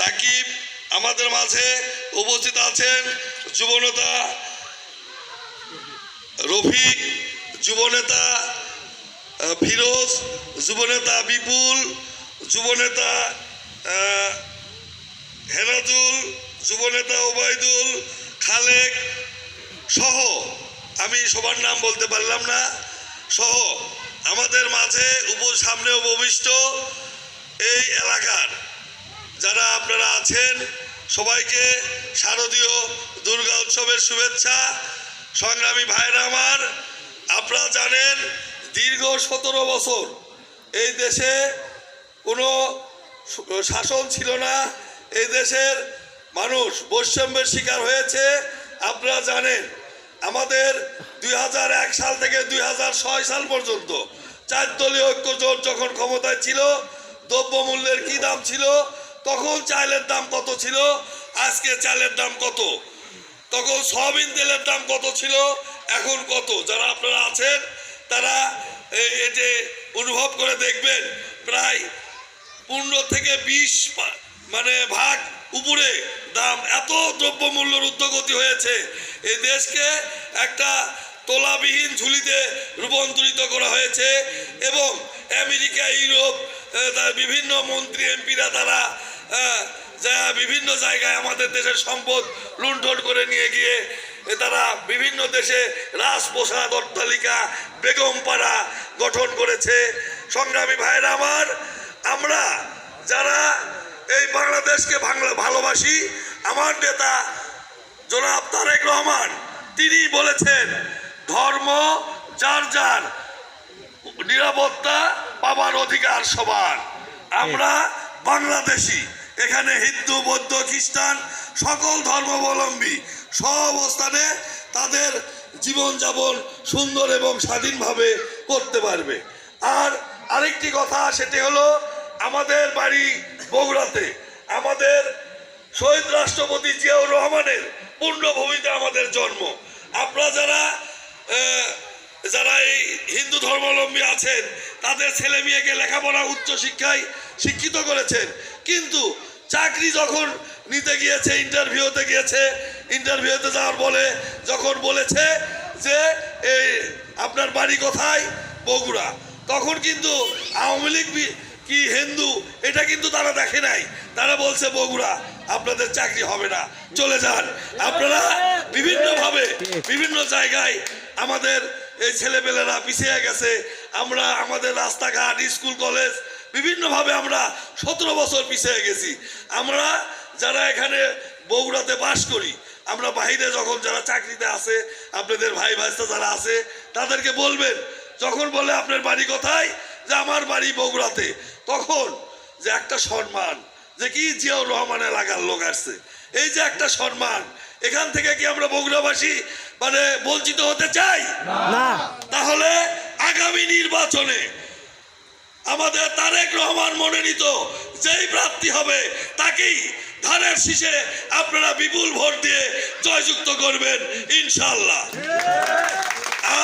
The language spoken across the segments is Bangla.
রাকিব আমাদের মাঝে উপস্থিত আছেন, যুবনেতা রফিক, যুবনেতা ফিরোজ, যুবনেতা বিপুল, যুবনেতা হেনাজুল, যুবনেতা ওবায়দুল, খালেক সহ, আমি সবার নাম বলতে পারলাম না, সহ আমাদের মাঝে সামনে উপবিষ্ট এই এলাকার যারা আপনারা আছেন সবাইকে শারদীয় দুর্গা উৎসবের শুভেচ্ছা। সংগ্রামী ভাইরা আমার, আপনারা জানেন দীর্ঘ 17 বছর এই দেশে কোনো শাসন ছিল না, এই দেশের মানুষ বৈষম্যের শিকার হয়েছে। আপনারা জানেন আমাদের 2001 সাল থেকে 2006 সাল পর্যন্ত 4 দলীয় ঐক্যজোট যখন ক্ষমতায় ছিল, দ্রব্যমূল্যের কি দাম ছিল, তখন চালের দাম কত ছিল, আজকে চালের দাম কত, তখন সয়াবিন তেলের দাম কত ছিল, এখন কত। যারা আপনারা আছেন তারা এই যে অনুভব করে দেখবেন, প্রায় 15 থেকে 20 ভাগ উপরে দাম, এত দ্রব্যমূল্যের ঊর্ধ্বগতি হয়েছে। এই দেশকে একটা তোলাবিহীন ঝুলিতে রূপান্তরিত করা হয়েছে এবং আমেরিকা, ইউরোপ, বিভিন্ন মন্ত্রী এমপিরা তারা বিভিন্ন জায়গায় আমাদের দেশের সম্পদ লুণ্ঠন করে নিয়ে গিয়ে তারা বিভিন্ন দেশে রাজপ্রসাদ, অট্টালিকা, বেগমপাড়া গঠন করেছে। সংগ্রামী ভাইরা আমার, আমরা যারা এই বাংলাদেশকে ভালোবাসি, আমার নেতা জনাব তারেক রহমান তিনি বলেছেন ধর্ম যার যার, নিরাপত্তা পাবার অধিকার সবার। আমরা বাংলাদেশি, এখানে হিন্দু, বৌদ্ধ, খ্রিস্টান সকল ধর্মাবলম্বী সব অবস্থানে তাদের জীবনযাপন সুন্দর এবং স্বাধীনভাবে করতে পারবে। আর আরেকটি কথা, সেটি হলো আমাদের বাড়ি বগুড়াতে, আমাদের শহীদ রাষ্ট্রপতি জিয়াউর রহমানের পুণ্যভূমিতে আমাদের জন্ম। আপনারা যারা এই হিন্দু ধর্মাবলম্বী আছেন তাদের ছেলে মেয়েকে লেখাপড়া উচ্চ শিক্ষায় শিক্ষিত করেছেন, কিন্তু চাকরি যখন নিতে গিয়েছে, ইন্টারভিউতে গিয়েছে, ইন্টারভিউতে যাওয়ার বলে যখন বলেছে যে এই আপনার বাড়ি কোথায়, বগুড়া, তখন কিন্তু আওয়ামী লীগ কি হিন্দু এটা কিন্তু তারা দেখে নাই, তারা বলছে বগুড়া আপনাদের চাকরি হবে না, চলে যান। আপনারা বিভিন্নভাবে বিভিন্ন জায়গায় আমাদের এই ছেলেপেলেরা পিছিয়ে গেছে। আমরা আমাদের রাস্তাঘাট, স্কুল, কলেজ বিভিন্নভাবে আমরা 17 বছর পিছিয়ে গেছি। আমরা যারা এখানে বগুড়াতে বাস করি, আমরা বাইরে যখন যারা চাকরিতে আছে, আপনাদের ভাই ভাইস্তা যারা আছে তাদেরকে বলবেন, যখন বলে আপনার বাড়ি কোথায়, যে আমার বাড়ি বগুড়াতে, তখন যে একটা সম্মান, যে কি জিয়াউর রহমান এলাকার লোক আসছে, এই যে একটা সম্মান, এখান থেকে কি আমরা বগুড়াবাসী বঞ্চিত হতে চাই না? তাহলে আগামী নির্বাচনে আমাদের তারেক রহমান মনোনীত যেই প্রার্থী হবে তাকেই ধানের শীষে আপনারা বিপুল ভোট দিয়ে জয়যুক্ত করবেন ইনশাআল্লাহ।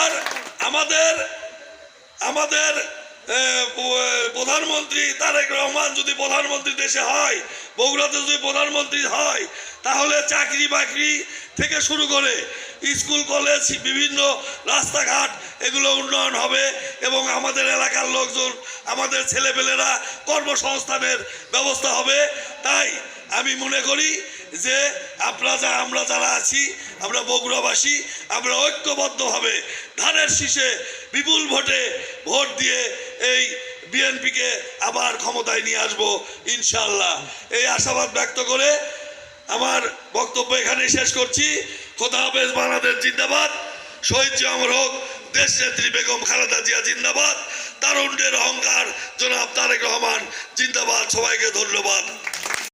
আর আমাদের প্রধানমন্ত্রী তারেক রহমান যদি প্রধানমন্ত্রী দেশে হয়, বগুড়াতে যদি প্রধানমন্ত্রী হয়, তাহলে চাকরি বাকরি থেকে শুরু করে স্কুল, কলেজ, বিভিন্ন রাস্তাঘাট এগুলো উন্নয়ন হবে এবং আমাদের এলাকার লোকজন, আমাদের ছেলেপেলেরা কর্মসংস্থানের ব্যবস্থা হবে। তাই আমি মনে করি যে আমরা যারা আছি, আমরা বগুড়াবাসী, আমরা ঐক্যবদ্ধভাবে ধানের শীষে বিপুল ভোটে ভোট দিয়ে এই বিএনপিকে আবার ক্ষমতায় নিয়ে আসবো ইনশাআল্লাহ। এই আশাবাদ ব্যক্ত করে আমার বক্তব্য এখানে শেষ করছি। খোদা হাফেজ। বাংলাদেশ জিন্দাবাদ। শহীদ জিয়া অমর হোক। দেশ নেত্রী বেগম খালেদা জিয়া জিন্দাবাদ। তারুণ্যের অহংকার জনাব তারেক রহমান জিন্দাবাদ। সবাইকে ধন্যবাদ।